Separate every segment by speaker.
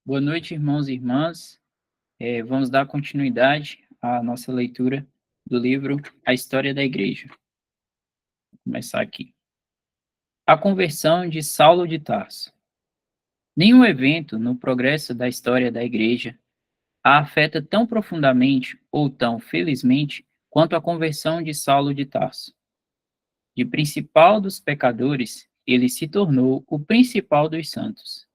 Speaker 1: Boa noite, irmãos e irmãs. Vamos dar continuidade à nossa leitura do livro A História da Igreja. Vou começar aqui. A conversão de Saulo de Tarso. Nenhum evento no progresso da história da Igreja a afeta tão profundamente ou tão felizmente quanto a conversão de Saulo de Tarso. De principal dos pecadores, ele se tornou o principal dos santos.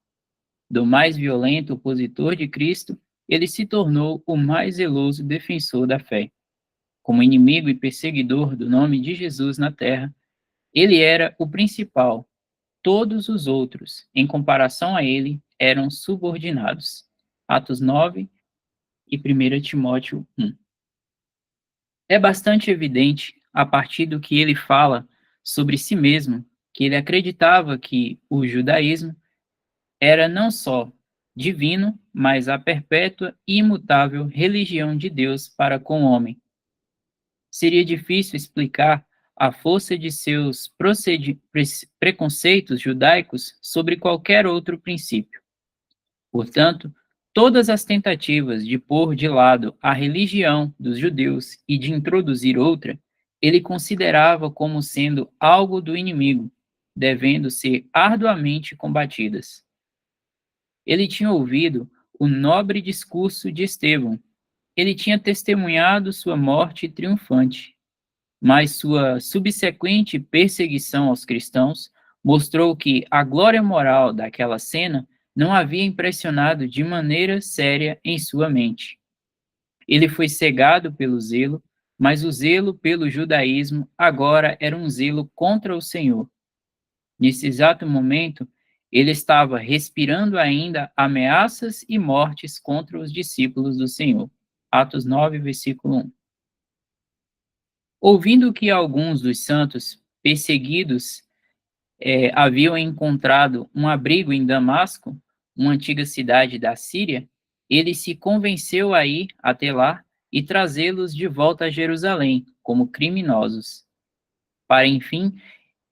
Speaker 1: Do mais violento opositor de Cristo, ele se tornou o mais zeloso defensor da fé. Como inimigo e perseguidor do nome de Jesus na terra, ele era o principal. Todos os outros, em comparação a ele, eram subordinados. Atos 9 e 1 Timóteo 1. É bastante evidente, a partir do que ele fala sobre si mesmo, que ele acreditava que o judaísmo era não só divino, mas a perpétua e imutável religião de Deus para com o homem. Seria difícil explicar a força de seus preconceitos judaicos sobre qualquer outro princípio. Portanto, todas as tentativas de pôr de lado a religião dos judeus e de introduzir outra, ele considerava como sendo algo do inimigo, devendo ser arduamente combatidas. Ele tinha ouvido o nobre discurso de Estevão. Ele tinha testemunhado sua morte triunfante, mas sua subsequente perseguição aos cristãos mostrou que a glória moral daquela cena não havia impressionado de maneira séria em sua mente. Ele foi cegado pelo zelo, mas o zelo pelo judaísmo agora era um zelo contra o Senhor. Nesse exato momento, ele estava respirando ainda ameaças e mortes contra os discípulos do Senhor. Atos 9, versículo 1. Ouvindo que alguns dos santos perseguidos haviam encontrado um abrigo em Damasco, uma antiga cidade da Síria, ele se convenceu a ir até lá e trazê-los de volta a Jerusalém como criminosos. Para, enfim,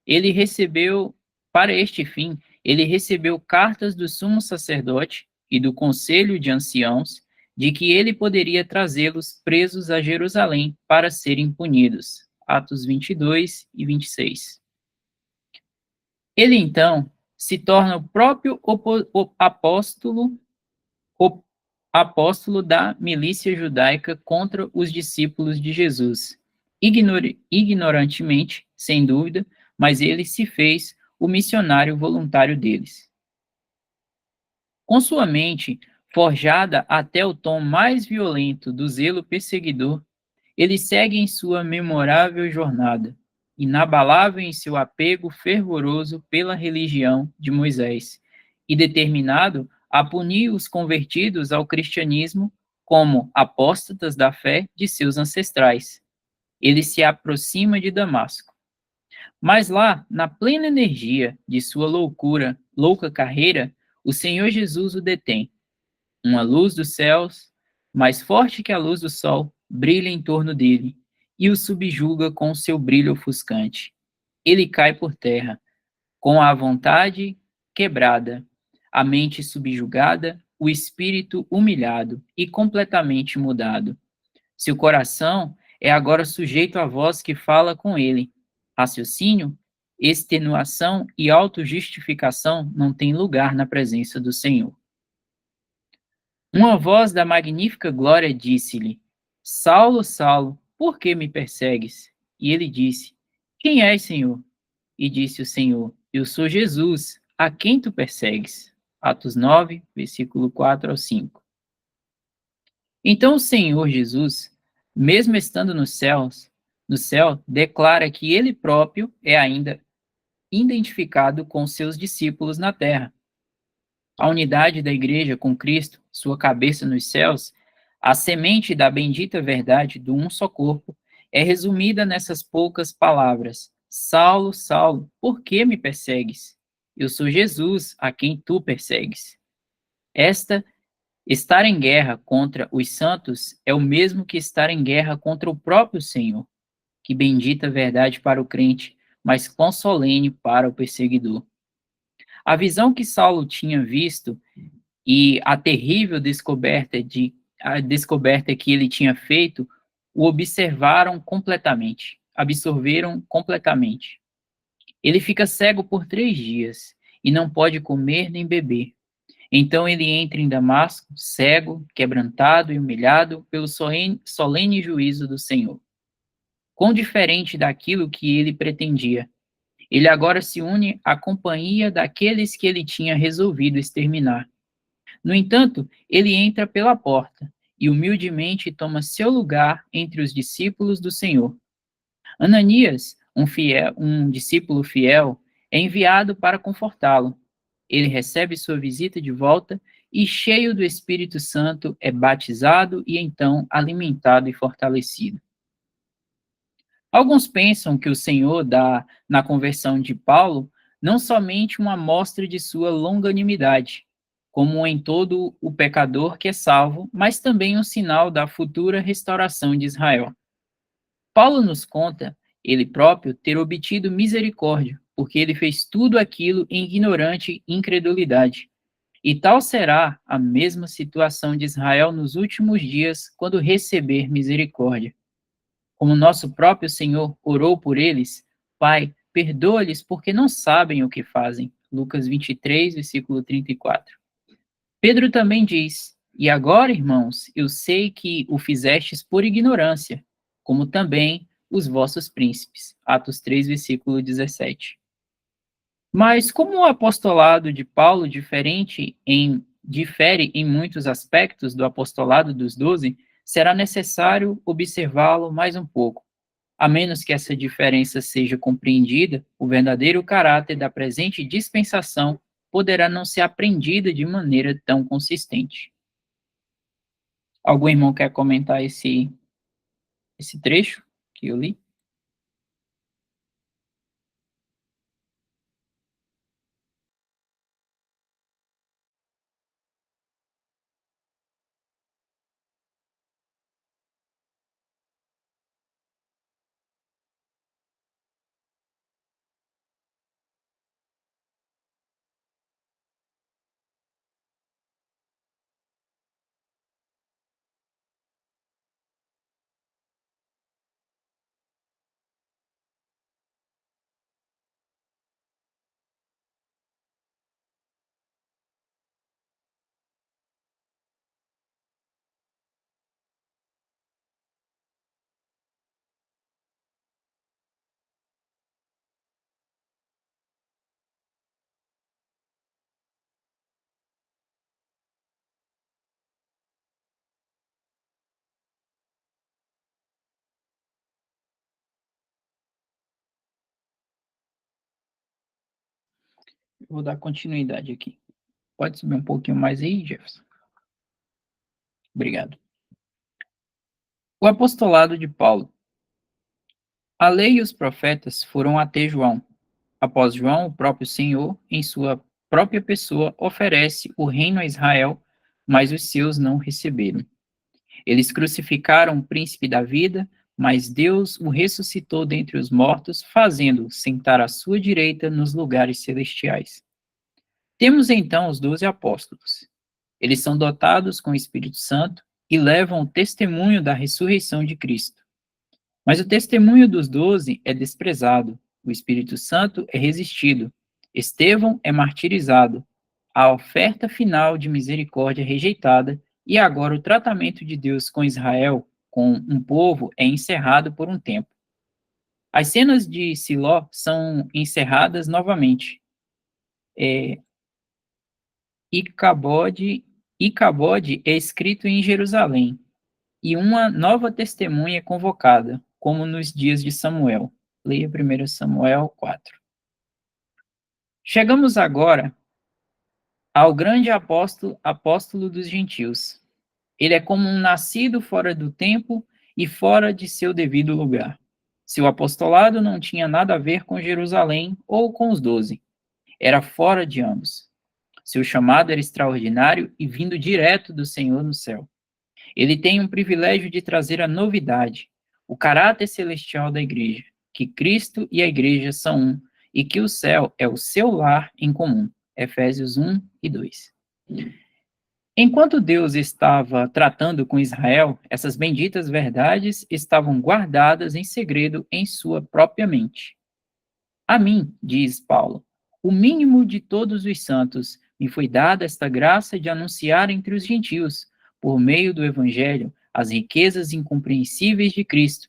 Speaker 1: ele recebeu, para este fim, ele recebeu cartas do sumo sacerdote e do conselho de anciãos de que ele poderia trazê-los presos a Jerusalém para serem punidos. Atos 22 e 26. Ele, então, se torna o próprio o apóstolo da milícia judaica contra os discípulos de Jesus. Ignorantemente, sem dúvida, mas ele se fez o missionário voluntário deles. Com sua mente forjada até o tom mais violento do zelo perseguidor, ele segue em sua memorável jornada, inabalável em seu apego fervoroso pela religião de Moisés, e determinado a punir os convertidos ao cristianismo como apóstatas da fé de seus ancestrais. Ele se aproxima de Damasco. Mas lá, na plena energia de sua louca carreira, o Senhor Jesus o detém. Uma luz dos céus, mais forte que a luz do sol, brilha em torno dele e o subjuga com seu brilho ofuscante. Ele cai por terra, com a vontade quebrada, a mente subjugada, o espírito humilhado e completamente mudado. Seu coração é agora sujeito à voz que fala com ele. Raciocínio, extenuação e autojustificação não têm lugar na presença do Senhor. Uma voz da magnífica glória disse-lhe: Saulo, Saulo, por que me persegues? E ele disse: Quem és, Senhor? E disse o Senhor: Eu sou Jesus, a quem tu persegues. Atos 9, versículo 4 ao 5. Então o Senhor Jesus, mesmo estando no céu, declara que ele próprio é ainda identificado com seus discípulos na terra. A unidade da igreja com Cristo, sua cabeça nos céus, a semente da bendita verdade do um só corpo, é resumida nessas poucas palavras: Saulo, Saulo, por que me persegues? Eu sou Jesus, a quem tu persegues. Estar em guerra contra os santos é o mesmo que estar em guerra contra o próprio Senhor. Que bendita verdade para o crente, mas quão solene para o perseguidor. A visão que Saulo tinha visto e a terrível a descoberta que ele tinha feito o observaram completamente, absorveram completamente. Ele fica cego por 3 dias e não pode comer nem beber. Então ele entra em Damasco, cego, quebrantado e humilhado pelo solene juízo do Senhor. Quão diferente daquilo que ele pretendia. Ele agora se une à companhia daqueles que ele tinha resolvido exterminar. No entanto, ele entra pela porta e humildemente toma seu lugar entre os discípulos do Senhor. Ananias, um discípulo fiel, é enviado para confortá-lo. Ele recebe sua visita de volta e, cheio do Espírito Santo, é batizado e então alimentado e fortalecido. Alguns pensam que o Senhor dá, na conversão de Paulo, não somente uma amostra de sua longanimidade, como em todo o pecador que é salvo, mas também um sinal da futura restauração de Israel. Paulo nos conta, ele próprio, ter obtido misericórdia, porque ele fez tudo aquilo em ignorante incredulidade. E tal será a mesma situação de Israel nos últimos dias, quando receber misericórdia. Como nosso próprio Senhor orou por eles, Pai, perdoa-lhes porque não sabem o que fazem. Lucas 23, versículo 34. Pedro também diz: E agora, irmãos, eu sei que o fizestes por ignorância, como também os vossos príncipes. Atos 3, versículo 17. Mas como o apostolado de Paulo difere em muitos aspectos do apostolado dos 12, será necessário observá-lo mais um pouco. A menos que essa diferença seja compreendida, o verdadeiro caráter da presente dispensação poderá não ser aprendida de maneira tão consistente. Algum irmão quer comentar esse trecho que eu li? Eu vou dar continuidade aqui. Pode subir um pouquinho mais aí, Jefferson? Obrigado. O apostolado de Paulo. A lei e os profetas foram até João. Após João, o próprio Senhor, em sua própria pessoa, oferece o reino a Israel, mas os seus não receberam. Eles crucificaram o príncipe da vida, mas Deus o ressuscitou dentre os mortos, fazendo-o sentar à sua direita nos lugares celestiais. Temos então os 12 apóstolos. Eles são dotados com o Espírito Santo e levam o testemunho da ressurreição de Cristo. Mas o testemunho dos 12 é desprezado, o Espírito Santo é resistido, Estevão é martirizado, a oferta final de misericórdia é rejeitada, e agora o tratamento de Deus com Israel, com um povo, é encerrado por um tempo. As cenas de Siló são encerradas novamente. É, Icabode é escrito em Jerusalém, e uma nova testemunha é convocada, como nos dias de Samuel. Leia 1 Samuel 4. Chegamos agora ao grande apóstolo dos gentios. Ele é como um nascido fora do tempo e fora de seu devido lugar. Seu apostolado não tinha nada a ver com Jerusalém ou com os 12. Era fora de ambos. Seu chamado era extraordinário e vindo direto do Senhor no céu. Ele tem um privilégio de trazer a novidade, o caráter celestial da igreja, que Cristo e a igreja são um, e que o céu é o seu lar em comum. Efésios 1 e 2. Enquanto Deus estava tratando com Israel, essas benditas verdades estavam guardadas em segredo em sua própria mente. A mim, diz Paulo, o mínimo de todos os santos, me foi dada esta graça de anunciar entre os gentios, por meio do Evangelho, as riquezas incompreensíveis de Cristo,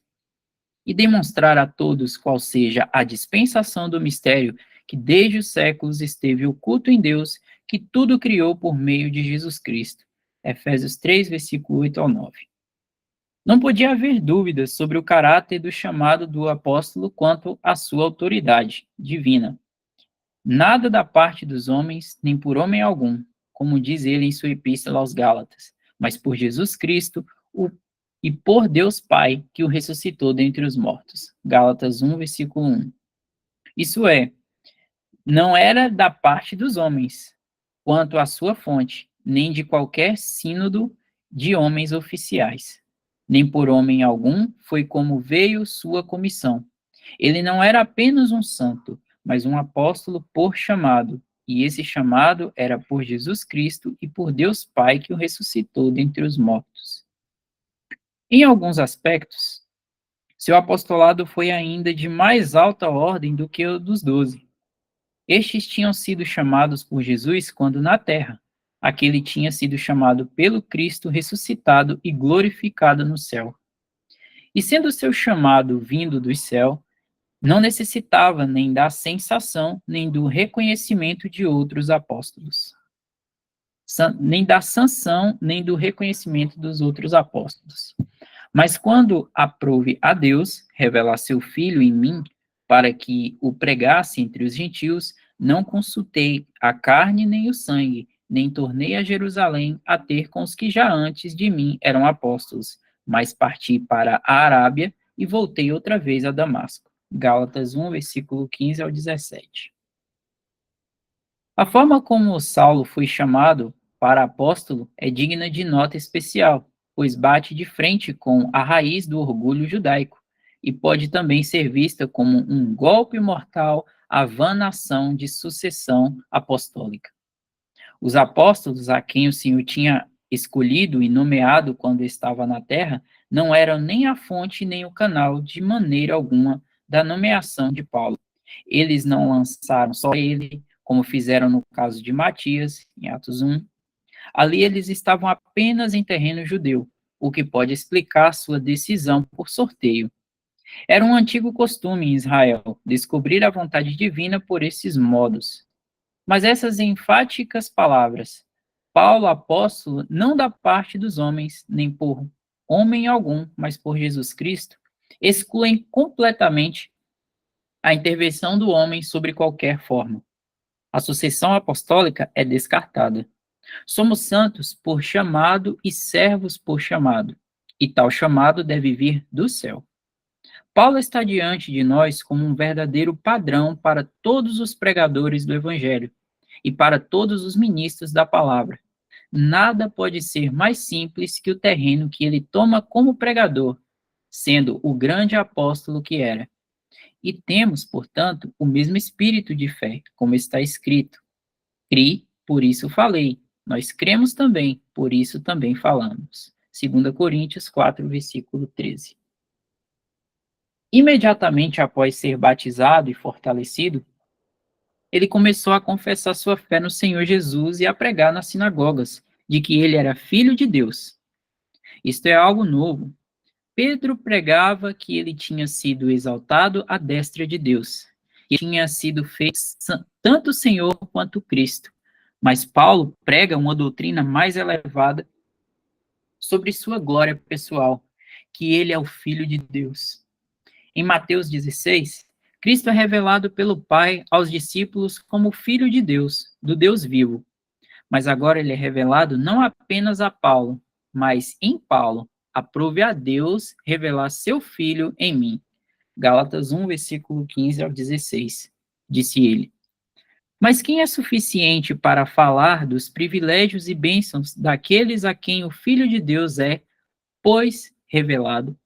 Speaker 1: e demonstrar a todos qual seja a dispensação do mistério que desde os séculos esteve oculto em Deus, que tudo criou por meio de Jesus Cristo. Efésios 3, versículo 8 ao 9. Não podia haver dúvidas sobre o caráter do chamado do apóstolo quanto à sua autoridade divina. Nada da parte dos homens, nem por homem algum, como diz ele em sua epístola aos Gálatas, mas por Jesus Cristo e por Deus Pai, que o ressuscitou dentre os mortos. Gálatas 1, versículo 1. Isso é, não era da parte dos homens, quanto à sua fonte, nem de qualquer sínodo de homens oficiais. Nem por homem algum foi como veio sua comissão. Ele não era apenas um santo, mas um apóstolo por chamado, e esse chamado era por Jesus Cristo e por Deus Pai que o ressuscitou dentre os mortos. Em alguns aspectos, seu apostolado foi ainda de mais alta ordem do que o dos 12. Estes tinham sido chamados por Jesus quando na terra. Aquele tinha sido chamado pelo Cristo ressuscitado e glorificado no céu. E sendo seu chamado vindo do céu, não necessitava nem da sensação, nem do reconhecimento de outros apóstolos. Nem da sanção, nem do reconhecimento dos outros apóstolos. Mas quando aprouve a Deus revelar seu Filho em mim, para que o pregasse entre os gentios, não consultei a carne nem o sangue, nem tornei a Jerusalém a ter com os que já antes de mim eram apóstolos, mas parti para a Arábia e voltei outra vez a Damasco. Gálatas 1, versículo 15 ao 17. A forma como Saulo foi chamado para apóstolo é digna de nota especial, pois bate de frente com a raiz do orgulho judaico, e pode também ser vista como um golpe mortal à vã nação de sucessão apostólica. Os apóstolos a quem o Senhor tinha escolhido e nomeado quando estava na terra não eram nem a fonte nem o canal, de maneira alguma, da nomeação de Paulo. Eles não lançaram só ele, como fizeram no caso de Matias, em Atos 1. Ali eles estavam apenas em terreno judeu, o que pode explicar sua decisão por sorteio. Era um antigo costume em Israel descobrir a vontade divina por esses modos. Mas essas enfáticas palavras, Paulo, apóstolo, não da parte dos homens, nem por homem algum, mas por Jesus Cristo, excluem completamente a intervenção do homem sobre qualquer forma. A sucessão apostólica é descartada. Somos santos por chamado e servos por chamado, e tal chamado deve vir do céu. Paulo está diante de nós como um verdadeiro padrão para todos os pregadores do Evangelho e para todos os ministros da palavra. Nada pode ser mais simples que o terreno que ele toma como pregador, sendo o grande apóstolo que era. E temos, portanto, o mesmo espírito de fé, como está escrito. Cri, por isso falei. Nós cremos também, por isso também falamos. 2 Coríntios 4, versículo 13. Imediatamente após ser batizado e fortalecido, ele começou a confessar sua fé no Senhor Jesus e a pregar nas sinagogas, de que ele era filho de Deus. Isto é algo novo. Pedro pregava que ele tinha sido exaltado à destra de Deus, e tinha sido feito tanto o Senhor quanto Cristo. Mas Paulo prega uma doutrina mais elevada sobre sua glória pessoal, que ele é o Filho de Deus. Em Mateus 16, Cristo é revelado pelo Pai aos discípulos como Filho de Deus, do Deus vivo. Mas agora ele é revelado não apenas a Paulo, mas em Paulo. Aprove a Deus revelar seu Filho em mim. Gálatas 1, versículo 15 ao 16. Disse ele. Mas quem é suficiente para falar dos privilégios e bênçãos daqueles a quem o Filho de Deus é, pois, revelado?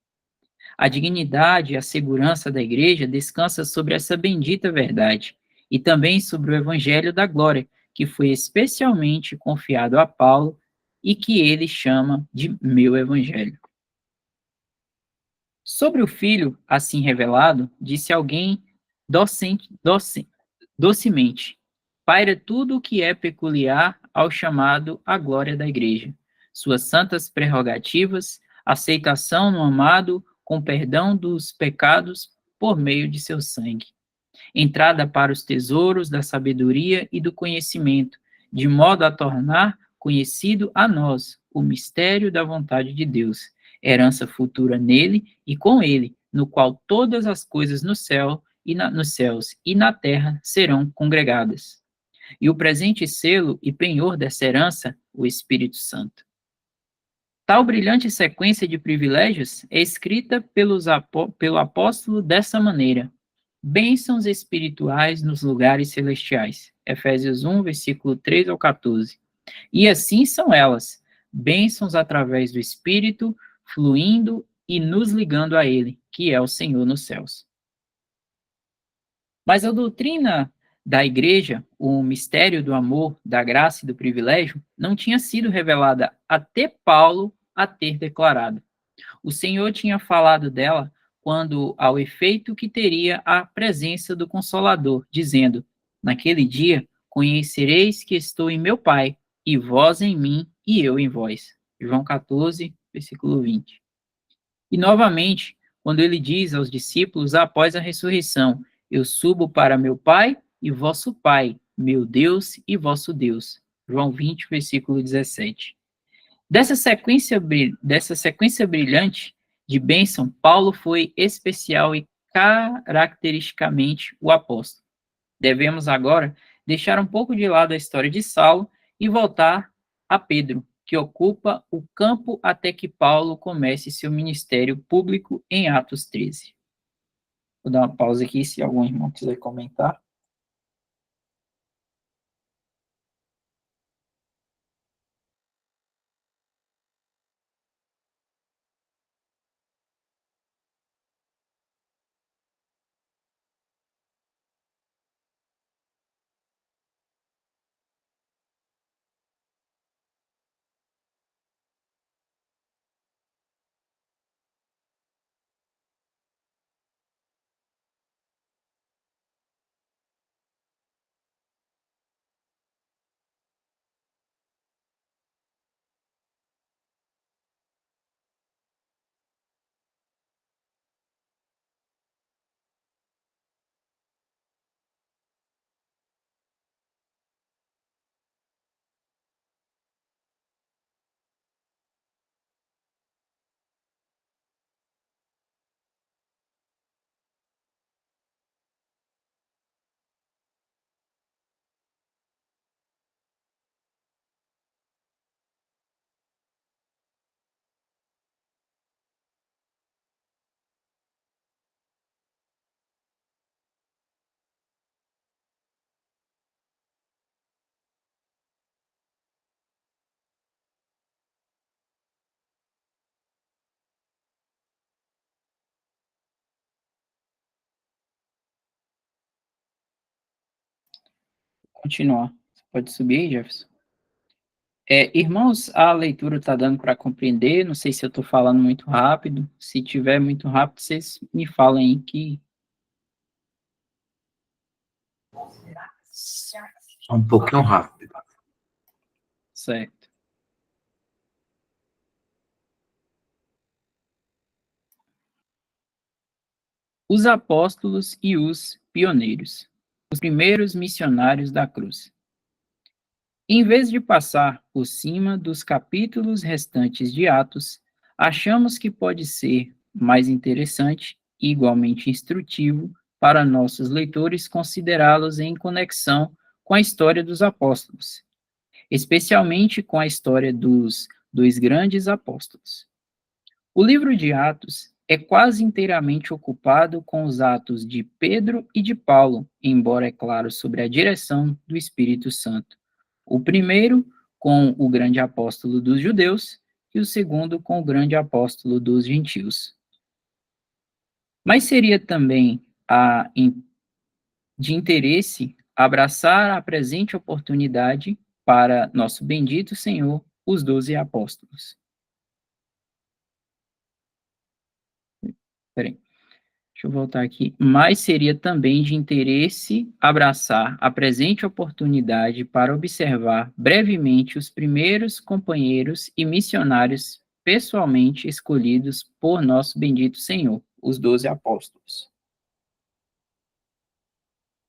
Speaker 1: A dignidade e a segurança da igreja descansa sobre essa bendita verdade, e também sobre o evangelho da glória, que foi especialmente confiado a Paulo, e que ele chama de meu evangelho. Sobre o Filho, assim revelado, disse alguém docemente: paira tudo o que é peculiar ao chamado à glória da Igreja, suas santas prerrogativas, aceitação no amado, com perdão dos pecados por meio de seu sangue, entrada para os tesouros da sabedoria e do conhecimento, de modo a tornar conhecido a nós o mistério da vontade de Deus, herança futura nele e com ele, no qual todas as coisas no céu e nos céus e na terra serão congregadas. E o presente selo e penhor dessa herança, o Espírito Santo. Tal brilhante sequência de privilégios é escrita pelo apóstolo dessa maneira: bênçãos espirituais nos lugares celestiais. Efésios 1, versículo 3 ao 14. E assim são elas, bênçãos através do Espírito, fluindo e nos ligando a Ele, que é o Senhor nos céus. Mas a doutrina da Igreja, o mistério do amor, da graça e do privilégio, não tinha sido revelada até Paulo a ter declarado. O Senhor tinha falado dela quando ao efeito que teria a presença do Consolador, dizendo: naquele dia conhecereis que estou em meu Pai, e vós em mim, e eu em vós. João 14, versículo 20. E novamente, quando ele diz aos discípulos após a ressurreição: eu subo para meu Pai e vosso Pai, meu Deus e vosso Deus. João 20, versículo 17. Dessa sequência brilhante de bênção, Paulo foi especial e caracteristicamente o apóstolo. Devemos agora deixar um pouco de lado a história de Saulo e voltar a Pedro, que ocupa o campo até que Paulo comece seu ministério público em Atos 13. Vou dar uma pausa aqui se algum irmão quiser comentar. Continuar. Você pode subir aí, Jefferson? Irmãos, a leitura está dando para compreender. Não sei se eu estou falando muito rápido. Se tiver muito rápido, vocês me falem aí que.
Speaker 2: Um pouquinho rápido.
Speaker 1: Certo. Os apóstolos e os pioneiros, os primeiros missionários da cruz. Em vez de passar por cima dos capítulos restantes de Atos, achamos que pode ser mais interessante e igualmente instrutivo para nossos leitores considerá-los em conexão com a história dos apóstolos, especialmente com a história dos dois grandes apóstolos. O livro de Atos é quase inteiramente ocupado com os atos de Pedro e de Paulo, embora é claro sobre a direção do Espírito Santo. O primeiro com o grande apóstolo dos judeus e o segundo com o grande apóstolo dos gentios. Mas seria também de interesse abraçar a presente oportunidade para nosso bendito Senhor os 12 apóstolos. Peraí, deixa eu voltar aqui. Mas seria também de interesse abraçar a presente oportunidade para observar brevemente os primeiros companheiros e missionários pessoalmente escolhidos por nosso bendito Senhor, os 12 apóstolos.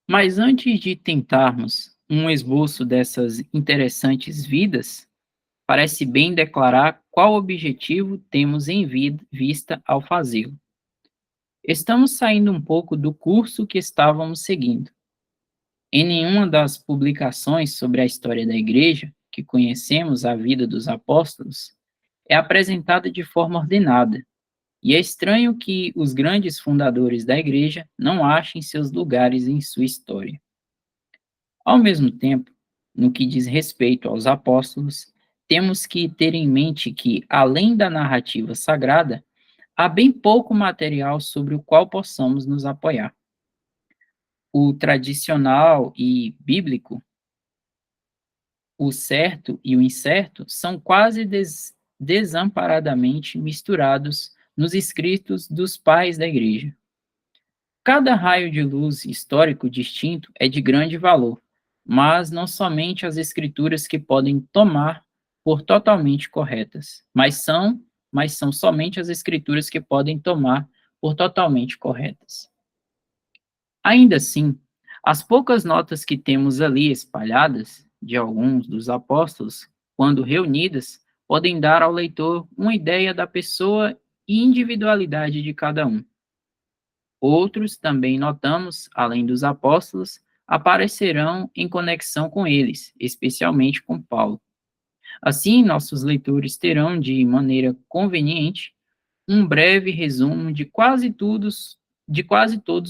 Speaker 1: Mas antes de tentarmos um esboço dessas interessantes vidas, parece bem declarar qual objetivo temos em vista ao fazê-lo. Estamos saindo um pouco do curso que estávamos seguindo. Em nenhuma das publicações sobre a história da Igreja, que conhecemos a vida dos apóstolos, é apresentada de forma ordenada, e é estranho que os grandes fundadores da Igreja não achem seus lugares em sua história. Ao mesmo tempo, no que diz respeito aos apóstolos, temos que ter em mente que, além da narrativa sagrada, há bem pouco material sobre o qual possamos nos apoiar. O tradicional e bíblico, o certo e o incerto, são quase desamparadamente misturados nos escritos dos pais da Igreja. Cada raio de luz histórico distinto é de grande valor, mas não somente as escrituras que podem tomar por totalmente corretas, mas são somente as escrituras que podem tomar por totalmente corretas. Ainda assim, as poucas notas que temos ali espalhadas de alguns dos apóstolos, quando reunidas, podem dar ao leitor uma ideia da pessoa e individualidade de cada um. Outros também notamos, além dos apóstolos, aparecerão em conexão com eles, especialmente com Paulo. Assim, nossos leitores terão, de maneira conveniente, um breve resumo de quase todos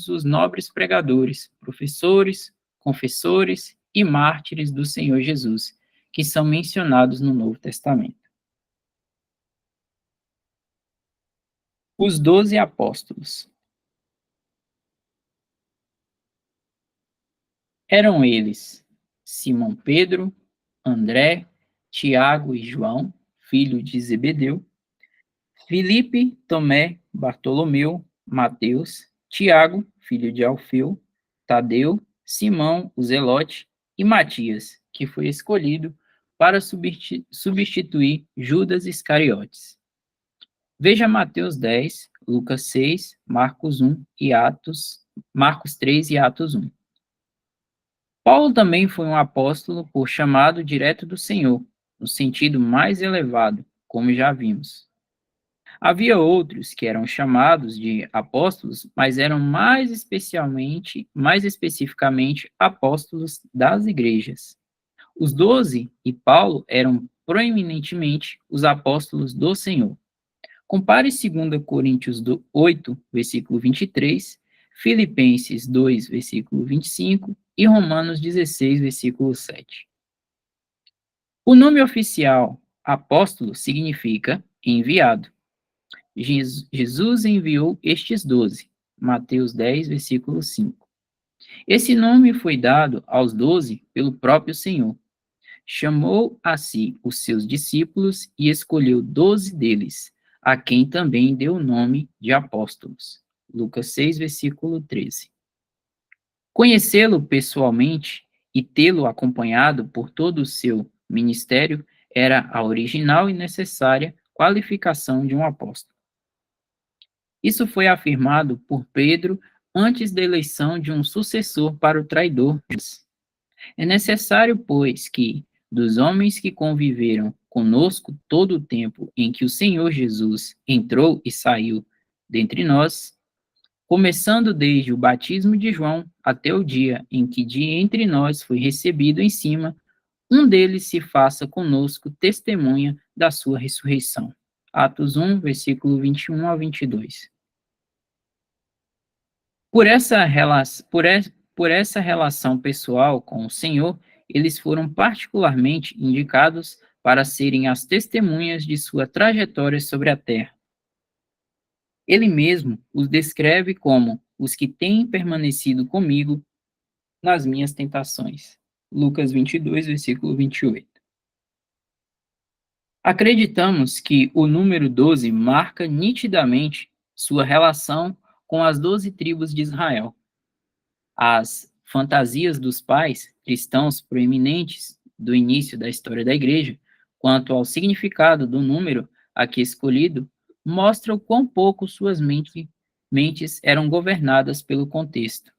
Speaker 1: os nobres pregadores, professores, confessores e mártires do Senhor Jesus, que são mencionados no Novo Testamento. Os 12 apóstolos. Eram eles Simão Pedro, André, Tiago e João, filho de Zebedeu, Filipe, Tomé, Bartolomeu, Mateus, Tiago, filho de Alfeu, Tadeu, Simão, o Zelote e Matias, que foi escolhido para substituir Judas Iscariotes. Veja Mateus 10, Lucas 6, Marcos 3 e Atos 1. Paulo também foi um apóstolo por chamado direto do Senhor, no sentido mais elevado, como já vimos. Havia outros que eram chamados de apóstolos, mas eram mais especificamente, apóstolos das igrejas. Os 12 e Paulo eram proeminentemente os apóstolos do Senhor. Compare 2 Coríntios 8, versículo 23, Filipenses 2, versículo 25 e Romanos 16, versículo 7. O nome oficial apóstolo significa enviado. Jesus enviou estes 12, Mateus 10, versículo 5. Esse nome foi dado aos 12 pelo próprio Senhor. Chamou a si os seus discípulos e escolheu 12 deles, a quem também deu o nome de apóstolos. Lucas 6, versículo 13. Conhecê-lo pessoalmente e tê-lo acompanhado por todo o seu ministério era a original e necessária qualificação de um apóstolo. Isso foi afirmado por Pedro antes da eleição de um sucessor para o traidor. É necessário, pois, que, dos homens que conviveram conosco todo o tempo em que o Senhor Jesus entrou e saiu dentre nós, começando desde o batismo de João até o dia em que de entre nós foi recebido em cima, um deles se faça conosco testemunha da sua ressurreição. Atos 1, versículo 21 a 22. Por essa relação pessoal com o Senhor, eles foram particularmente indicados para serem as testemunhas de sua trajetória sobre a terra. Ele mesmo os descreve como os que têm permanecido comigo nas minhas tentações. Lucas 22, versículo 28. Acreditamos que o número 12 marca nitidamente sua relação com as 12 tribos de Israel. As fantasias dos pais cristãos proeminentes do início da história da igreja, quanto ao significado do número aqui escolhido, mostram quão pouco suas mentes eram governadas pelo contexto.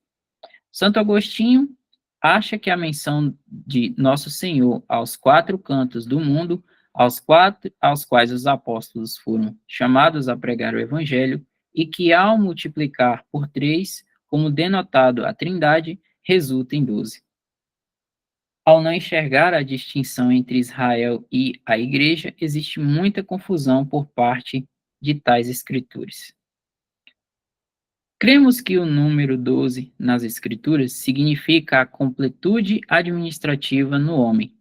Speaker 1: Santo Agostinho acha que a menção de Nosso Senhor aos 4 cantos do mundo, aos quais os apóstolos foram chamados a pregar o evangelho, e que ao multiplicar por 3, como denotado a Trindade, resulta em 12. Ao não enxergar a distinção entre Israel e a Igreja, existe muita confusão por parte de tais escritores. Cremos que o número 12 nas Escrituras significa a completude administrativa no homem.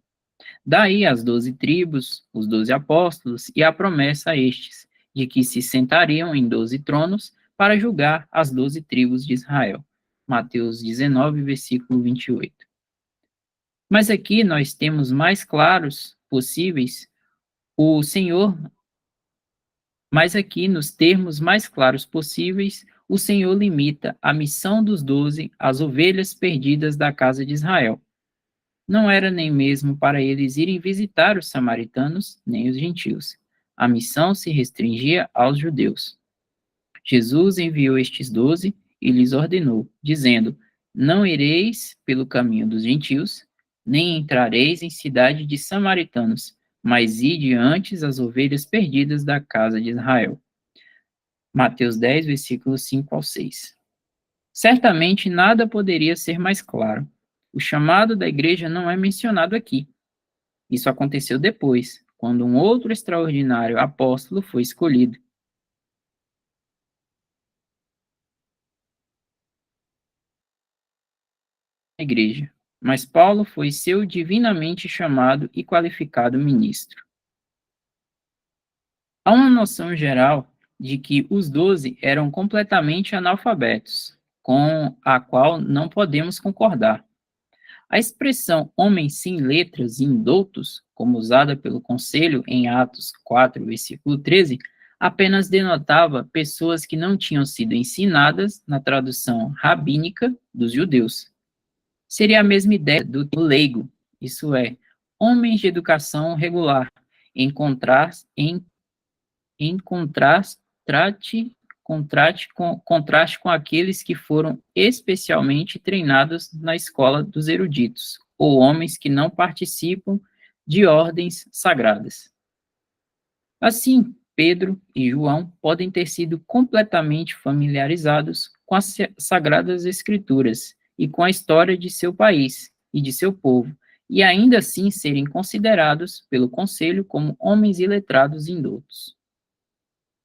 Speaker 1: Daí as 12 tribos, os 12 apóstolos e a promessa a estes, de que se sentariam em 12 tronos para julgar as 12 tribos de Israel. Mateus 19, versículo 28. Mas aqui nós temos mais claros possíveis o Senhor, mas aqui nos termos mais claros possíveis, o Senhor limita a missão dos 12 às ovelhas perdidas da casa de Israel. Não era nem mesmo para eles irem visitar os samaritanos, nem os gentios. A missão se restringia aos judeus. Jesus enviou estes 12 e lhes ordenou, dizendo: Não ireis pelo caminho dos gentios, nem entrareis em cidade de samaritanos, mas ide antes as ovelhas perdidas da casa de Israel. Mateus 10, versículos 5 ao 6. Certamente nada poderia ser mais claro. O chamado da igreja não é mencionado aqui. Isso aconteceu depois, quando um outro extraordinário apóstolo foi escolhido. A igreja, mas Paulo foi seu divinamente chamado e qualificado ministro. Há uma noção geral de que os 12 eram completamente analfabetos, com a qual não podemos concordar. A expressão homens sem letras e indoutos, como usada pelo conselho em Atos 4, versículo 13, apenas denotava pessoas que não tinham sido ensinadas na tradução rabínica dos judeus. Seria a mesma ideia do leigo, isso é, homens de educação regular, em contraste com aqueles que foram especialmente treinados na escola dos eruditos, ou homens que não participam de ordens sagradas. Assim, Pedro e João podem ter sido completamente familiarizados com as Sagradas Escrituras e com a história de seu país e de seu povo, e ainda assim serem considerados pelo conselho como homens iletrados e indoutos.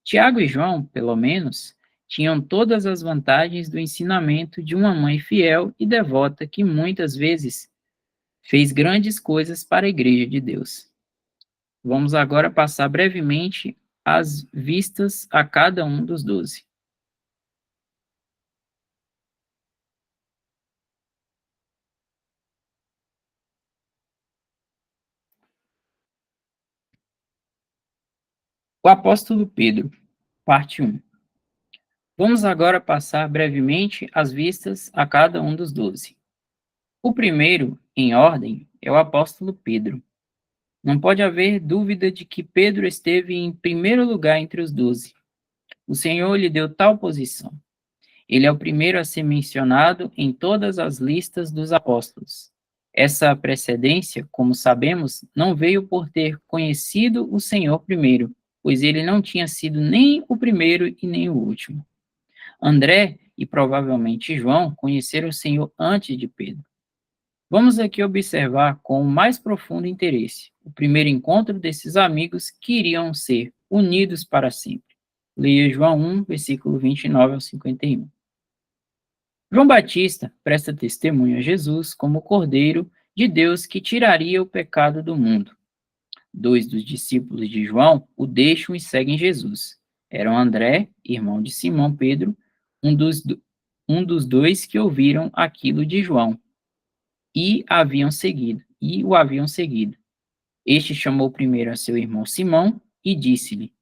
Speaker 1: Tiago e João, pelo menos, tinham todas as vantagens do ensinamento de uma mãe fiel e devota que muitas vezes fez grandes coisas para a Igreja de Deus. Vamos agora passar brevemente as vistas a cada um dos 12. O apóstolo Pedro, parte 1. Vamos agora passar brevemente as vistas a cada um dos 12. O primeiro, em ordem, é o apóstolo Pedro. Não pode haver dúvida de que Pedro esteve em primeiro lugar entre os 12. O Senhor lhe deu tal posição. Ele é o primeiro a ser mencionado em todas as listas dos apóstolos. Essa precedência, como sabemos, não veio por ter conhecido o Senhor primeiro, pois ele não tinha sido nem o primeiro e nem o último. André e provavelmente João conheceram o Senhor antes de Pedro. Vamos aqui observar com o mais profundo interesse o primeiro encontro desses amigos que iriam ser unidos para sempre. Leia João 1, versículo 29 ao 51. João Batista presta testemunho a Jesus como o Cordeiro de Deus que tiraria o pecado do mundo. 2 dos discípulos de João o deixam e seguem Jesus. Eram André, irmão de Simão Pedro, um dos 2 que ouviram aquilo de João e o haviam seguido. Este chamou primeiro a seu irmão Simão e disse-lhe: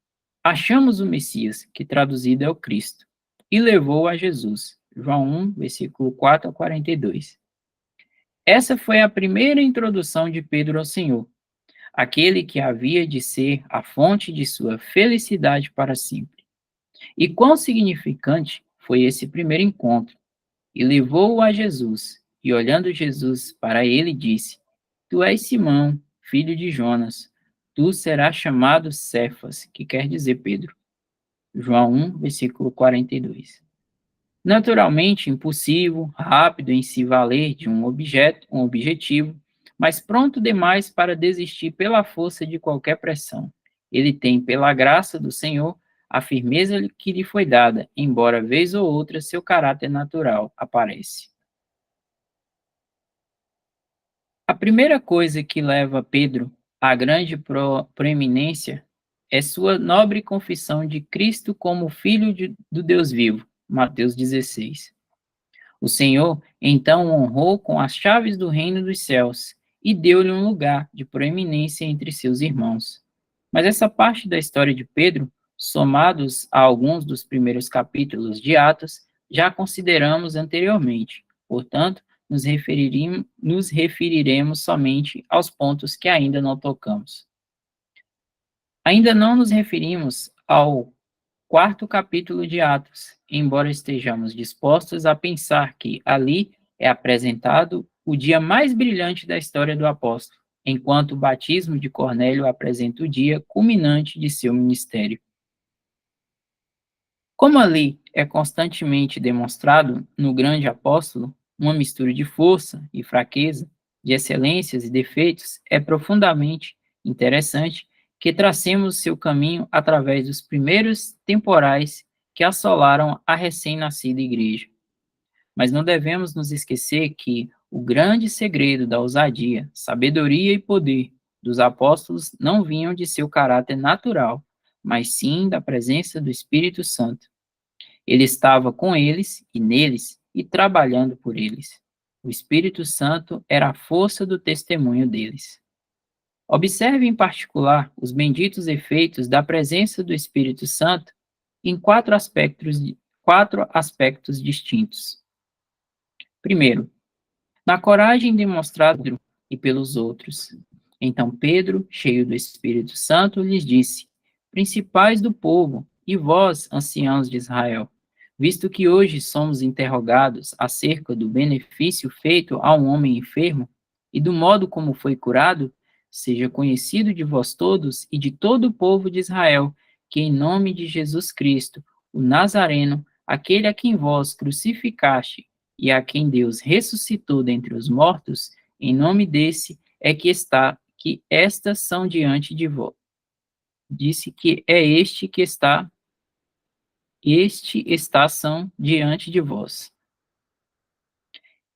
Speaker 1: Achamos o Messias, que traduzido é o Cristo, e levou-o a Jesus. João 1, versículo 4 a 42. Essa foi a primeira introdução de Pedro ao Senhor, aquele que havia de ser a fonte de sua felicidade para sempre. E quão significante foi esse primeiro encontro! E levou-o a Jesus, e olhando Jesus para ele, disse: Tu és Simão, filho de Jonas, tu serás chamado Cefas, que quer dizer Pedro. João 1, versículo 42. Naturalmente impulsivo, rápido em se valer de um objetivo, mas pronto demais para desistir pela força de qualquer pressão. Ele tem, pela graça do Senhor, a firmeza que lhe foi dada, embora vez ou outra seu caráter natural aparece. A primeira coisa que leva Pedro à grande proeminência é sua nobre confissão de Cristo como Filho do Deus vivo, Mateus 16. O Senhor, então, o honrou com as chaves do reino dos céus e deu-lhe um lugar de proeminência entre seus irmãos. Mas essa parte da história de Pedro, somados a alguns dos primeiros capítulos de Atos, já consideramos anteriormente. Portanto, nos referiremos somente aos pontos que ainda não tocamos. Ainda não nos referimos ao quarto capítulo de Atos, embora estejamos dispostos a pensar que ali é apresentado o dia mais brilhante da história do apóstolo, enquanto o batismo de Cornélio apresenta o dia culminante de seu ministério. Como ali é constantemente demonstrado no grande apóstolo, uma mistura de força e fraqueza, de excelências e defeitos, é profundamente interessante que tracemos seu caminho através dos primeiros temporais que assolaram a recém-nascida igreja. Mas não devemos nos esquecer que o grande segredo da ousadia, sabedoria e poder dos apóstolos não vinham de seu caráter natural, mas sim da presença do Espírito Santo. Ele estava com eles e neles e trabalhando por eles. O Espírito Santo era a força do testemunho deles. Observe em particular os benditos efeitos da presença do Espírito Santo em quatro aspectos distintos. Primeiro, na coragem demonstrada e pelos outros. Então Pedro, cheio do Espírito Santo, lhes disse: Principais do povo, e vós, anciãos de Israel, visto que hoje somos interrogados acerca do benefício feito a um homem enfermo e do modo como foi curado, seja conhecido de vós todos e de todo o povo de Israel, que em nome de Jesus Cristo, o Nazareno, aquele a quem vós crucificaste e a quem Deus ressuscitou dentre os mortos, em nome desse é que estas são diante de vós. Disse que é são diante de vós.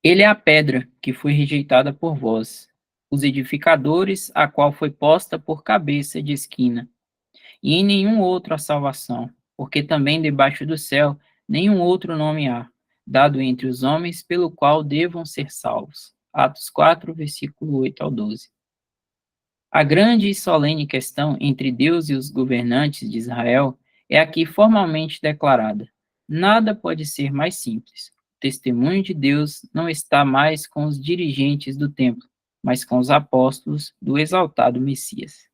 Speaker 1: Ele é a pedra que foi rejeitada por vós, os edificadores, a qual foi posta por cabeça de esquina, e em nenhum outro há salvação, porque também debaixo do céu nenhum outro nome há, dado entre os homens pelo qual devam ser salvos. Atos 4, versículo 8 ao 12. A grande e solene questão entre Deus e os governantes de Israel é aqui formalmente declarada. Nada pode ser mais simples. O testemunho de Deus não está mais com os dirigentes do templo, mas com os apóstolos do exaltado Messias.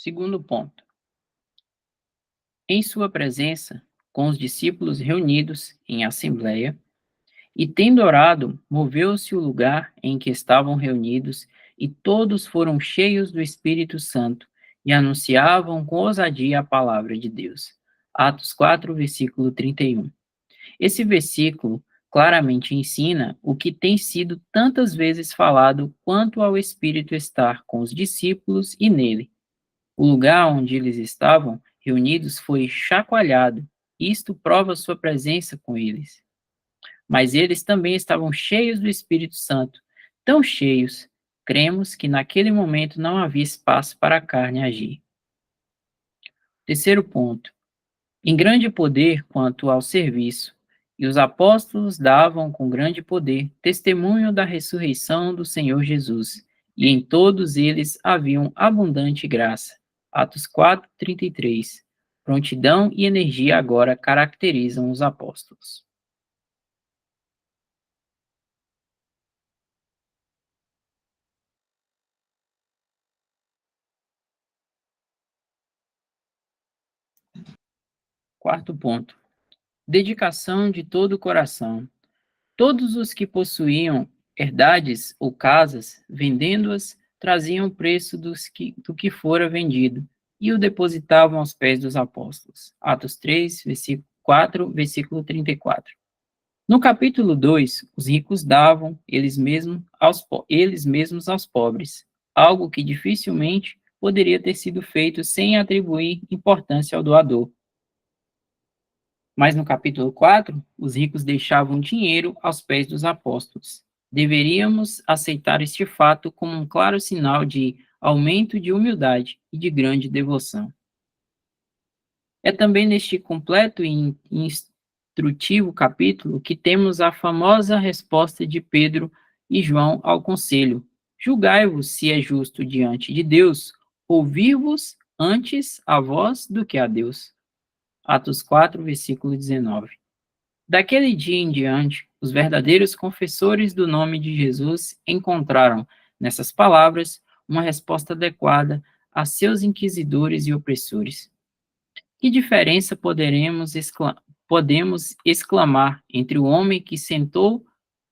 Speaker 1: Segundo ponto. Em sua presença, com os discípulos reunidos em assembleia, e tendo orado, moveu-se o lugar em que estavam reunidos, e todos foram cheios do Espírito Santo, e anunciavam com ousadia a palavra de Deus. Atos 4, versículo 31. Esse versículo claramente ensina o que tem sido tantas vezes falado quanto ao Espírito estar com os discípulos e nele. O lugar onde eles estavam reunidos foi chacoalhado. Isto prova sua presença com eles. Mas eles também estavam cheios do Espírito Santo, tão cheios, cremos que naquele momento não havia espaço para a carne agir. Terceiro ponto. Em grande poder quanto ao serviço, e os apóstolos davam com grande poder testemunho da ressurreição do Senhor Jesus, e em todos eles haviam abundante graça. Atos 4:33. Prontidão e energia agora caracterizam os apóstolos. Quarto ponto. Dedicação de todo o coração. Todos os que possuíam herdades ou casas, vendendo-as, traziam o preço do que fora vendido e o depositavam aos pés dos apóstolos. Atos 3, versículo 4, versículo 34. No capítulo 2, os ricos davam eles mesmos aos pobres, algo que dificilmente poderia ter sido feito sem atribuir importância ao doador. Mas no capítulo 4, os ricos deixavam dinheiro aos pés dos apóstolos. Deveríamos aceitar este fato como um claro sinal de aumento de humildade e de grande devoção. É também neste completo e instrutivo capítulo que temos a famosa resposta de Pedro e João ao conselho: julgai-vos se é justo diante de Deus ouvir-vos antes a vós do que a Deus. Atos 4, versículo 19. Daquele dia em diante, os verdadeiros confessores do nome de Jesus encontraram, nessas palavras, uma resposta adequada a seus inquisidores e opressores. Que diferença podemos exclamar entre o homem que sentou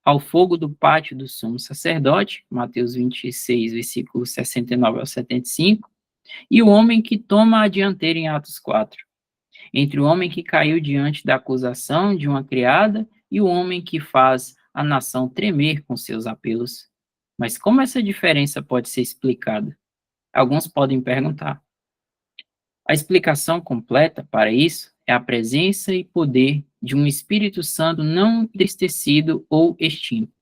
Speaker 1: ao fogo do pátio do sumo sacerdote, Mateus 26, versículos 69 ao 75, e o homem que toma a dianteira em Atos 4? Entre o homem que caiu diante da acusação de uma criada e o homem que faz a nação tremer com seus apelos. Mas como essa diferença pode ser explicada? Alguns podem perguntar. A explicação completa para isso é a presença e poder de um Espírito Santo não entristecido ou extinto.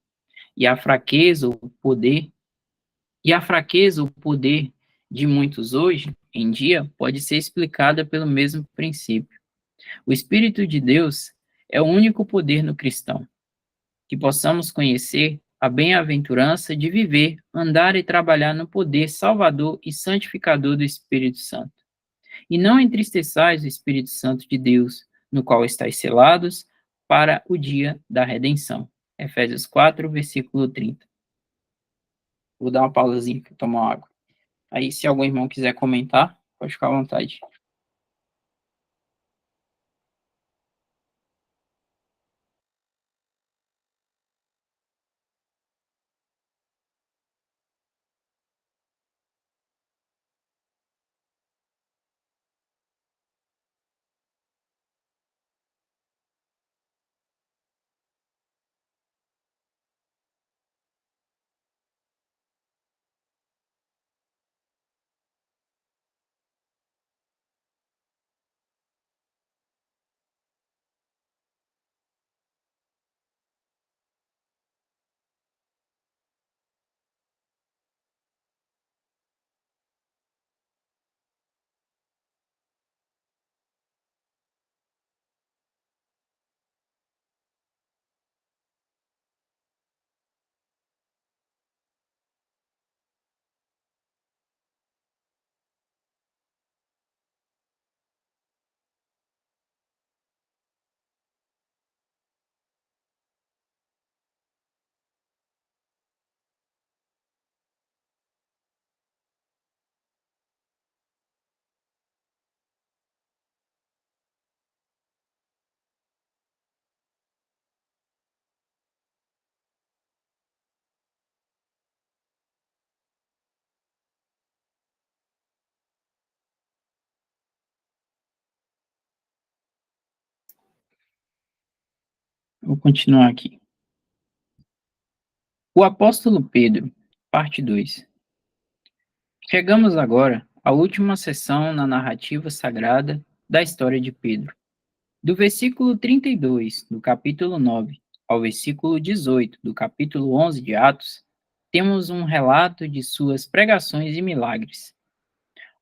Speaker 1: E a fraqueza, o poder, de muitos hoje em dia pode ser explicada pelo mesmo princípio. O Espírito de Deus é o único poder no cristão. Que possamos conhecer a bem-aventurança de viver, andar e trabalhar no poder salvador e santificador do Espírito Santo. E não entristeçais o Espírito Santo de Deus, no qual estáis selados para o dia da redenção. Efésios 4, versículo 30. Vou dar uma pausazinha para tomar água. Aí, se algum irmão quiser comentar, pode ficar à vontade. Vou continuar aqui. O apóstolo Pedro, parte 2. Chegamos agora à última sessão na narrativa sagrada da história de Pedro. Do versículo 32 do capítulo 9 ao versículo 18 do capítulo 11 de Atos, temos um relato de suas pregações e milagres.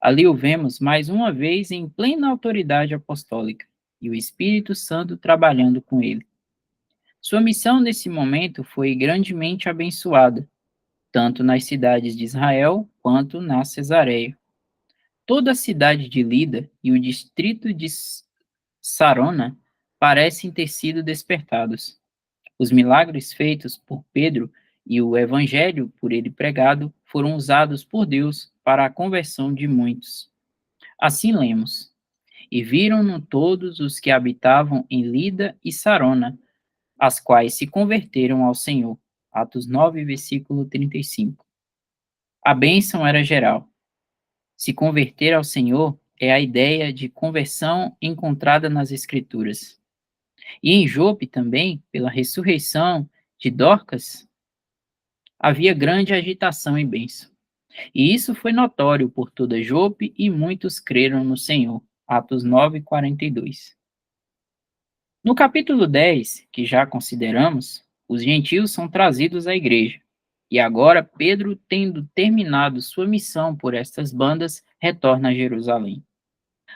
Speaker 1: Ali o vemos mais uma vez em plena autoridade apostólica e o Espírito Santo trabalhando com ele. Sua missão nesse momento foi grandemente abençoada, tanto nas cidades de Israel quanto na Cesareia. Toda a cidade de Lida e o distrito de Sarona parecem ter sido despertados. Os milagres feitos por Pedro e o evangelho por ele pregado foram usados por Deus para a conversão de muitos. Assim lemos: E viram-no todos os que habitavam em Lida e Sarona, as quais se converteram ao Senhor. Atos 9, versículo 35. A bênção era geral. Se converter ao Senhor é a ideia de conversão encontrada nas Escrituras. E em Jope também, pela ressurreição de Dorcas, havia grande agitação e bênção. E isso foi notório por toda Jope e muitos creram no Senhor. Atos 9, 42. No capítulo 10, que já consideramos, os gentios são trazidos à igreja. E agora Pedro, tendo terminado sua missão por estas bandas, retorna a Jerusalém.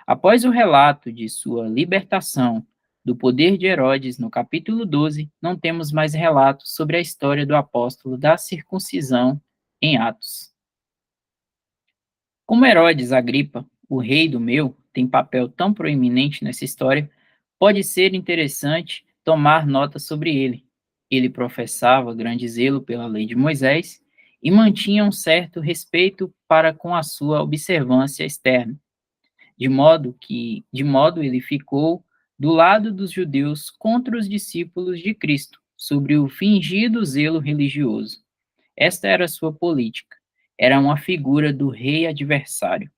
Speaker 1: Após o relato de sua libertação do poder de Herodes no capítulo 12, não temos mais relatos sobre a história do apóstolo da circuncisão em Atos. Como Herodes Agripa, o rei do meu, tem papel tão proeminente nessa história, pode ser interessante tomar nota sobre ele. Ele professava grande zelo pela lei de Moisés e mantinha um certo respeito para com a sua observância externa, de modo ele ficou do lado dos judeus contra os discípulos de Cristo, sobre o fingido zelo religioso. Esta era a sua política. Era uma figura do rei adversário.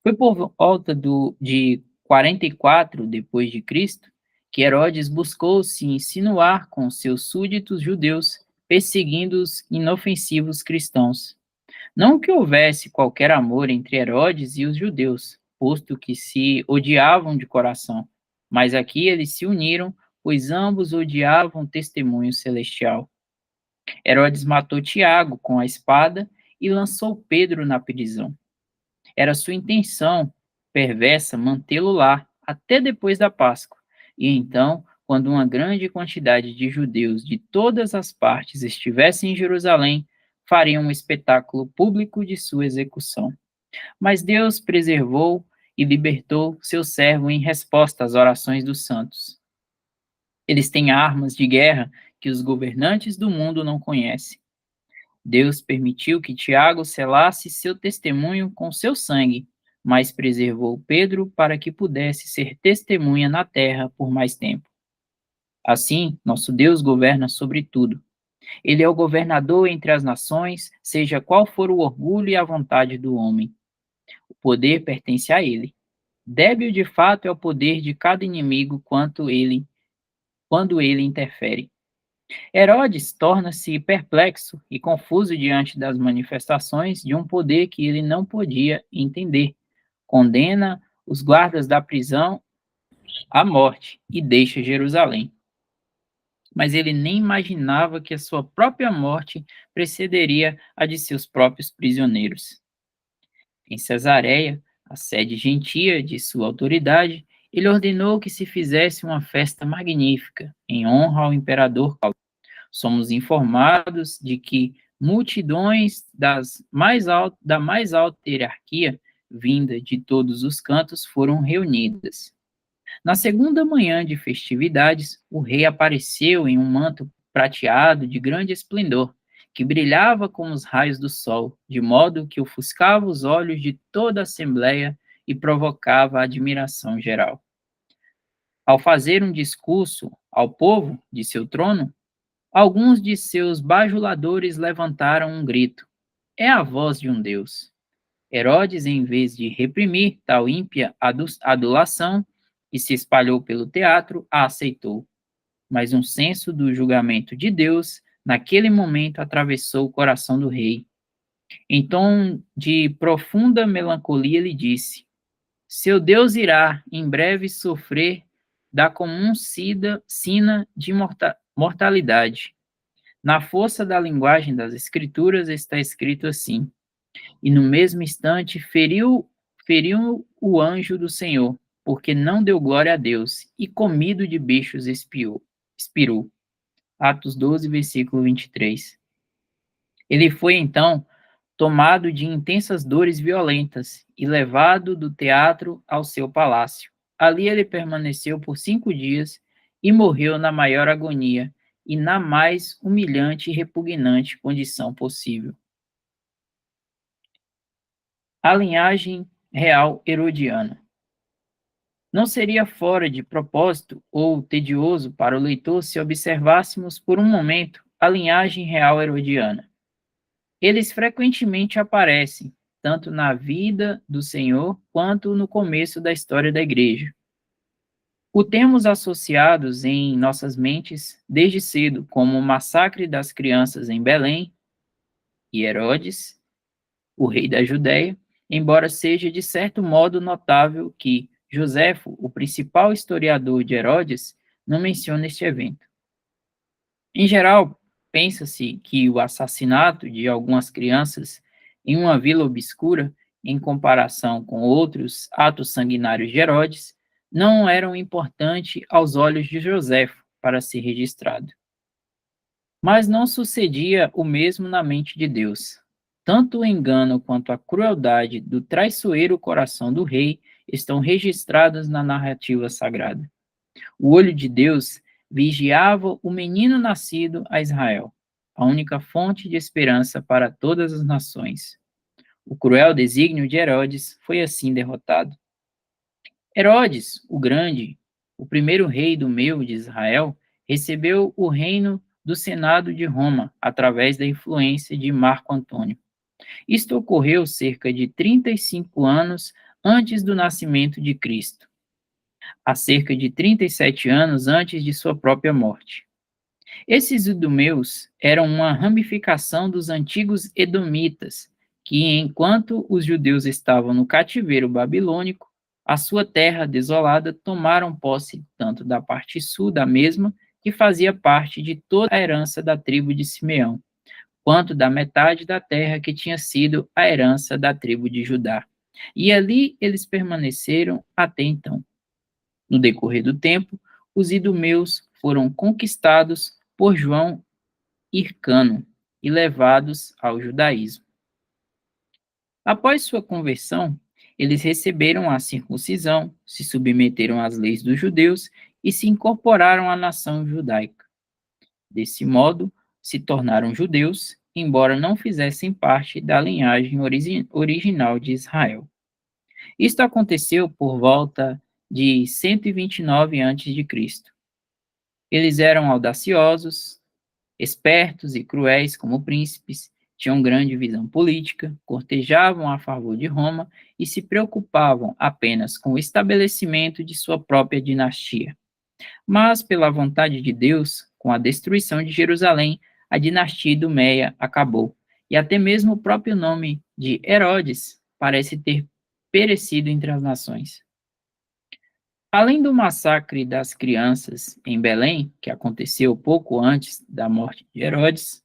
Speaker 1: Foi por volta de 44 depois de Cristo que Herodes buscou se insinuar com seus súditos judeus, perseguindo os inofensivos cristãos. Não que houvesse qualquer amor entre Herodes e os judeus, posto que se odiavam de coração, mas aqui eles se uniram, pois ambos odiavam o testemunho celestial. Herodes matou Tiago com a espada e lançou Pedro na prisão. Era sua intenção perversa mantê-lo lá até depois da Páscoa. E então, quando uma grande quantidade de judeus de todas as partes estivessem em Jerusalém, fariam um espetáculo público de sua execução. Mas Deus preservou e libertou seu servo em resposta às orações dos santos. Eles têm armas de guerra que os governantes do mundo não conhecem. Deus permitiu que Tiago selasse seu testemunho com seu sangue, mas preservou Pedro para que pudesse ser testemunha na terra por mais tempo. Assim, nosso Deus governa sobre tudo. Ele é o governador entre as nações, seja qual for o orgulho e a vontade do homem. O poder pertence a ele. Débil de fato é o poder de cada inimigo quando ele interfere. Herodes torna-se perplexo e confuso diante das manifestações de um poder que ele não podia entender. Condena os guardas da prisão à morte e deixa Jerusalém. Mas ele nem imaginava que a sua própria morte precederia a de seus próprios prisioneiros. Em Cesareia, a sede gentia de sua autoridade, ele ordenou que se fizesse uma festa magnífica em honra ao imperador Cláudio. Somos informados de que multidões da mais alta hierarquia, vinda de todos os cantos, foram reunidas. Na segunda manhã de festividades, o rei apareceu em um manto prateado de grande esplendor, que brilhava como os raios do sol, de modo que ofuscava os olhos de toda a assembleia e provocava a admiração geral. Ao fazer um discurso ao povo de seu trono, alguns de seus bajuladores levantaram um grito. É a voz de um Deus. Herodes, em vez de reprimir tal ímpia adulação, que se espalhou pelo teatro, a aceitou. mas um senso do julgamento de Deus, naquele momento, atravessou o coração do rei. Em tom de profunda melancolia, ele disse: Seu Deus irá, em breve, sofrer da comum sina de mortalidade. Na força da linguagem das Escrituras está escrito assim: E no mesmo instante feriu o anjo do Senhor, porque não deu glória a Deus, e comido de bichos expirou. Atos 12, versículo 23. Ele foi, então, tomado de intensas dores violentas e levado do teatro ao seu palácio. Ali ele permaneceu por 5 dias e morreu na maior agonia e na mais humilhante e repugnante condição possível. A linhagem real herodiana. Não seria fora de propósito ou tedioso para o leitor se observássemos por um momento a linhagem real herodiana. Eles frequentemente aparecem, tanto na vida do Senhor quanto no começo da história da igreja. O temos associados em nossas mentes desde cedo, como o massacre das crianças em Belém e Herodes, o rei da Judéia, embora seja de certo modo notável que Joséfo, o principal historiador de Herodes, não menciona este evento. Em geral, pensa-se que o assassinato de algumas crianças em uma vila obscura, em comparação com outros atos sanguinários de Herodes, não eram importantes aos olhos de Joséfo para ser registrado. Mas não sucedia o mesmo na mente de Deus. Tanto o engano quanto a crueldade do traiçoeiro coração do rei estão registradas na narrativa sagrada. O olho de Deus vigiava o menino nascido a Israel, a única fonte de esperança para todas as nações. O cruel desígnio de Herodes foi assim derrotado. Herodes, o Grande, o primeiro rei do meio de Israel, recebeu o reino do Senado de Roma através da influência de Marco Antônio. Isto ocorreu cerca de 35 anos antes do nascimento de Cristo, há cerca de 37 anos antes de sua própria morte. Esses idumeus eram uma ramificação dos antigos edomitas, que, enquanto os judeus estavam no cativeiro babilônico, a sua terra desolada tomaram posse tanto da parte sul da mesma, que fazia parte de toda a herança da tribo de Simeão, quanto da metade da terra que tinha sido a herança da tribo de Judá. E ali eles permaneceram até então. No decorrer do tempo, os idumeus foram conquistados por João Hircano e levados ao judaísmo. Após sua conversão, eles receberam a circuncisão, se submeteram às leis dos judeus e se incorporaram à nação judaica. Desse modo, se tornaram judeus, embora não fizessem parte da linhagem original de Israel. Isto aconteceu por volta de 129 a.C. Eles eram audaciosos, espertos e cruéis como príncipes, tinham grande visão política, cortejavam a favor de Roma e se preocupavam apenas com o estabelecimento de sua própria dinastia. Mas, pela vontade de Deus, com a destruição de Jerusalém, a dinastia idumeia acabou, e até mesmo o próprio nome de Herodes parece ter perecido entre as nações. Além do massacre das crianças em Belém, que aconteceu pouco antes da morte de Herodes,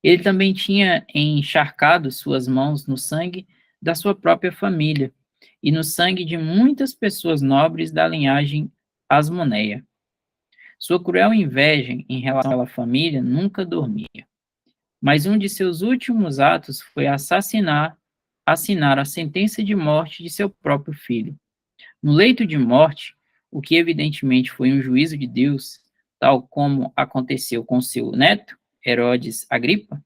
Speaker 1: ele também tinha encharcado suas mãos no sangue da sua própria família e no sangue de muitas pessoas nobres da linhagem Asmoneia. Sua cruel inveja em relação à família nunca dormia. Mas um de seus últimos atos foi assinar a sentença de morte de seu próprio filho. No leito de morte, o que evidentemente foi um juízo de Deus, tal como aconteceu com seu neto, Herodes Agripa,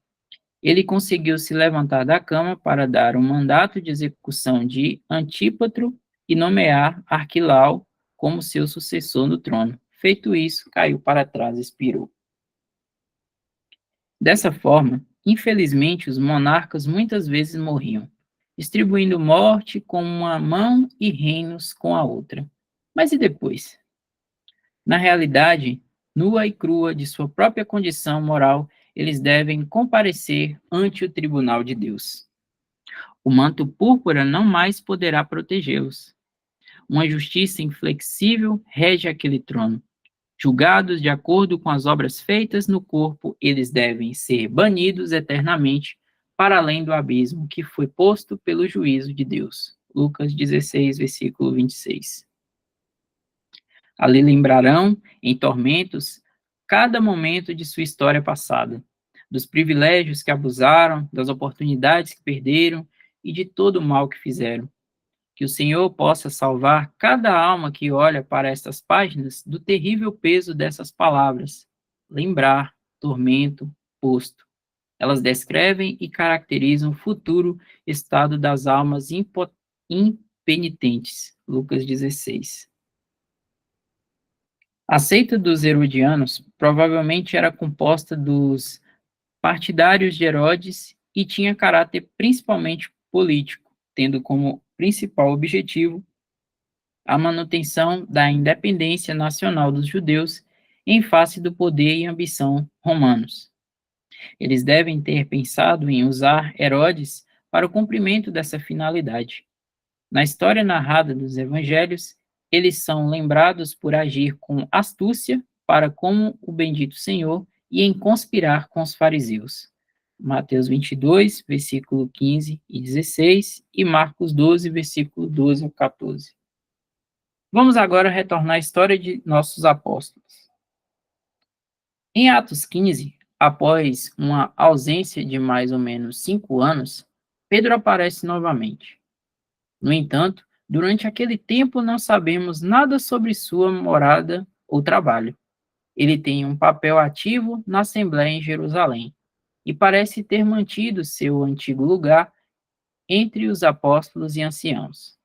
Speaker 1: ele conseguiu se levantar da cama para dar um mandato de execução de Antípatro e nomear Arquilau como seu sucessor no trono. Feito isso, caiu para trás e expirou. Dessa forma, infelizmente, os monarcas muitas vezes morriam, distribuindo morte com uma mão e reinos com a outra. Mas e depois? Na realidade, nua e crua de sua própria condição moral, eles devem comparecer ante o tribunal de Deus. O manto púrpura não mais poderá protegê-los. Uma justiça inflexível rege aquele trono. Julgados de acordo com as obras feitas no corpo, eles devem ser banidos eternamente para além do abismo que foi posto pelo juízo de Deus. Lucas 16, versículo 26. Ali lembrarão, em tormentos, cada momento de sua história passada, dos privilégios que abusaram, das oportunidades que perderam e de todo o mal que fizeram. Que o Senhor possa salvar cada alma que olha para estas páginas do terrível peso dessas palavras. Lembrar, tormento, posto. Elas descrevem e caracterizam o futuro estado das almas impenitentes. Lucas 16. A seita dos Herodianos provavelmente era composta dos partidários de Herodes e tinha caráter principalmente político, tendo como principal objetivo a manutenção da independência nacional dos judeus em face do poder e ambição romanos. Eles devem ter pensado em usar Herodes para o cumprimento dessa finalidade. Na história narrada dos evangelhos, eles são lembrados por agir com astúcia para com o bendito Senhor e em conspirar com os fariseus. Mateus 22, versículo 15 e 16, e Marcos 12, versículo 12 ao 14. Vamos agora retornar à história de nossos apóstolos. Em Atos 15, após uma ausência de mais ou menos 5 anos, Pedro aparece novamente. No entanto, durante aquele tempo não sabemos nada sobre sua morada ou trabalho. Ele tem um papel ativo na Assembleia em Jerusalém e parece ter mantido seu antigo lugar entre os apóstolos e anciãos.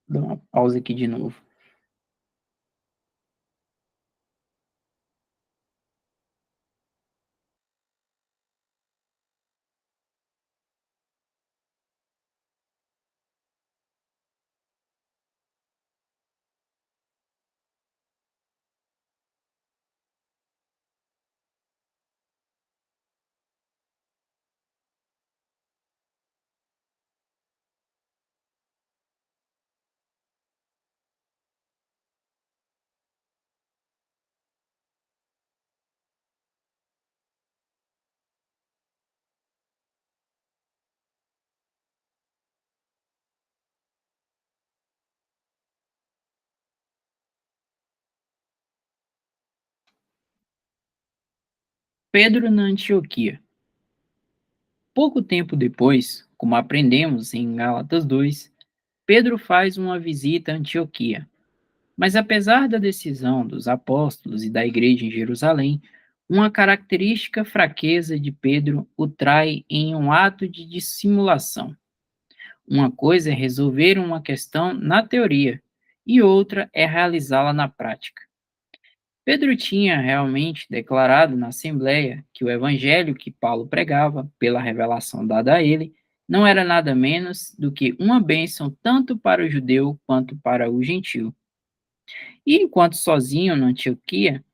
Speaker 1: Dou uma pausa aqui de novo. Pedro na Antioquia. Pouco tempo depois, como aprendemos em Gálatas 2, Pedro faz uma visita a Antioquia. Mas apesar da decisão dos apóstolos e da igreja em Jerusalém, uma característica fraqueza de Pedro o trai em um ato de dissimulação. Uma coisa é resolver uma questão na teoria, e outra é realizá-la na prática. Pedro tinha realmente declarado na Assembleia que o evangelho que Paulo pregava, pela revelação dada a ele, não era nada menos do que uma bênção tanto para o judeu quanto para o gentio. E enquanto sozinho na Antioquia,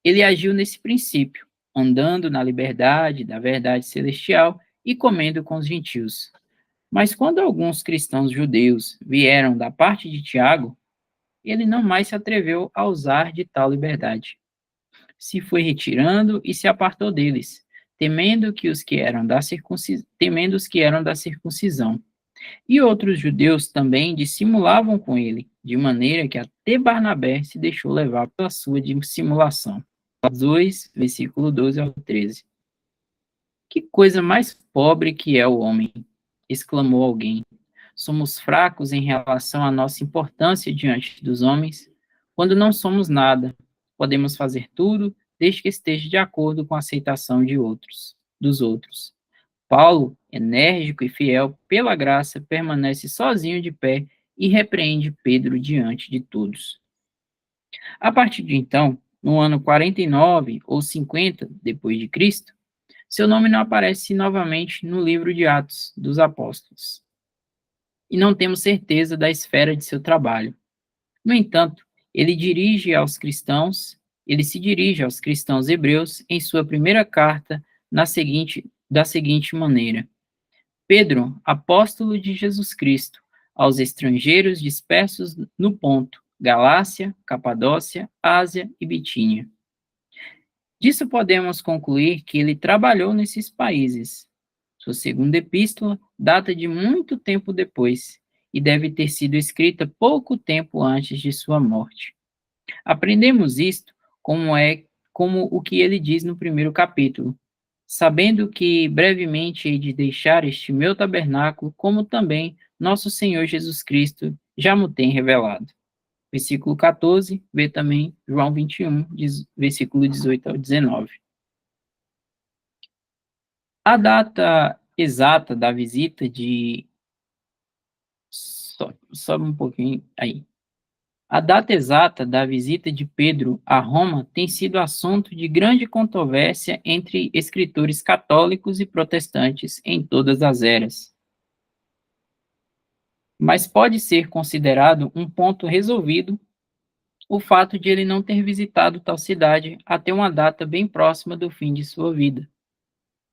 Speaker 1: ele agiu nesse princípio, andando na liberdade da verdade celestial e comendo com os gentios. Mas quando alguns cristãos judeus vieram da parte de Tiago, ele não mais se atreveu a usar de tal liberdade. Se foi retirando e se apartou deles, temendo os que eram da circuncisão. E outros judeus também dissimulavam com ele, de maneira que até Barnabé se deixou levar pela sua dissimulação. 2, versículo 12 ao 13. Que coisa mais pobre que é o homem! Exclamou alguém. Somos fracos em relação à nossa importância diante dos homens. Quando não somos nada, podemos fazer tudo, desde que esteja de acordo com a aceitação dos outros. Paulo, enérgico e fiel pela graça, permanece sozinho de pé e repreende Pedro diante de todos. A partir de então, no ano 49 ou 50 depois de Cristo, seu nome não aparece novamente no livro de Atos dos Apóstolos. E não temos certeza da esfera de seu trabalho. No entanto, ele se dirige aos cristãos hebreus em sua primeira carta da seguinte maneira: Pedro, apóstolo de Jesus Cristo, aos estrangeiros dispersos no Ponto, Galácia, Capadócia, Ásia e Bitínia. Disso podemos concluir que ele trabalhou nesses países. Sua segunda epístola data de muito tempo depois e deve ter sido escrita pouco tempo antes de sua morte. Aprendemos isto como o que ele diz no primeiro capítulo, sabendo que brevemente hei de deixar este meu tabernáculo, como também nosso Senhor Jesus Cristo já me tem revelado. Versículo 14, vê também João 21, versículo 18 ao 19. A data exata da visita de. Sobe um pouquinho aí. A data exata da visita de Pedro a Roma tem sido assunto de grande controvérsia entre escritores católicos e protestantes em todas as eras, mas pode ser considerado um ponto resolvido o fato de ele não ter visitado tal cidade até uma data bem próxima do fim de sua vida.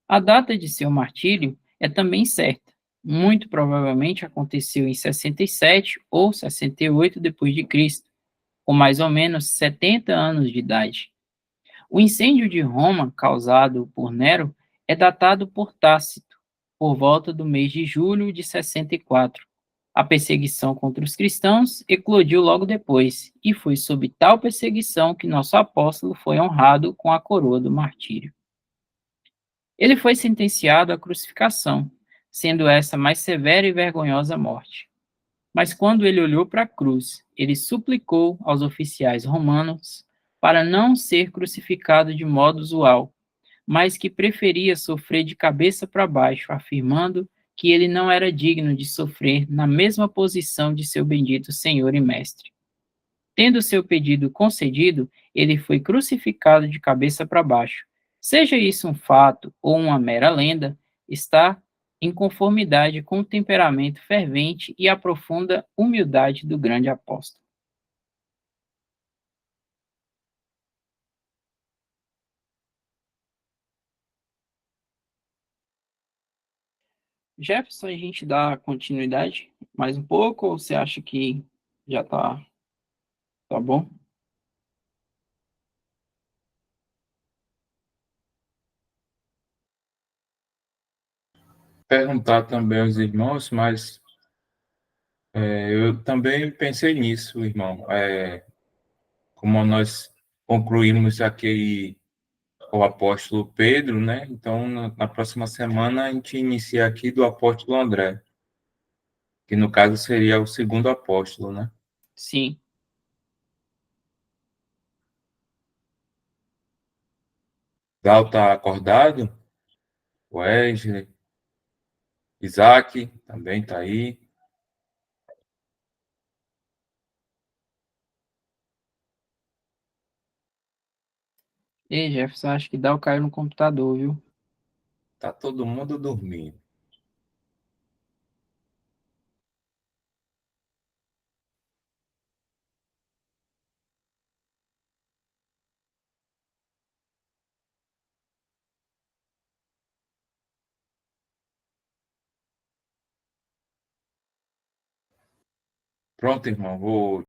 Speaker 1: A data de seu martírio é também certa. Muito provavelmente aconteceu em 67 ou 68 depois de Cristo, com mais ou menos 70 anos de idade. O incêndio de Roma, causado por Nero, é datado por Tácito, por volta do mês de julho de 64. A perseguição contra os cristãos eclodiu logo depois, e foi sob tal perseguição que nosso apóstolo foi honrado com a coroa do martírio. Ele foi sentenciado à crucificação, sendo essa mais severa e vergonhosa morte. Mas quando ele olhou para a cruz, ele suplicou aos oficiais romanos para não ser crucificado de modo usual, mas que preferia sofrer de cabeça para baixo, afirmando que ele não era digno de sofrer na mesma posição de seu bendito Senhor e Mestre. Tendo seu pedido concedido, ele foi crucificado de cabeça para baixo. Seja isso um fato ou uma mera lenda, está em conformidade com o temperamento fervente e a profunda humildade do grande apóstolo. Jefferson, a gente dá continuidade mais um pouco ou você acha que já tá bom?
Speaker 2: Perguntar também aos irmãos, mas eu também pensei nisso, irmão. Como nós concluímos aqui o apóstolo Pedro, né? Então, na próxima semana, a gente inicia aqui do apóstolo André, que no caso seria o segundo apóstolo, né?
Speaker 1: Sim.
Speaker 2: Gal está acordado, Wesley, Isaac também está aí.
Speaker 1: Ei, Jefferson, acho que dá o caiu no computador, viu?
Speaker 2: Tá todo mundo dormindo. Pronto, irmão, vou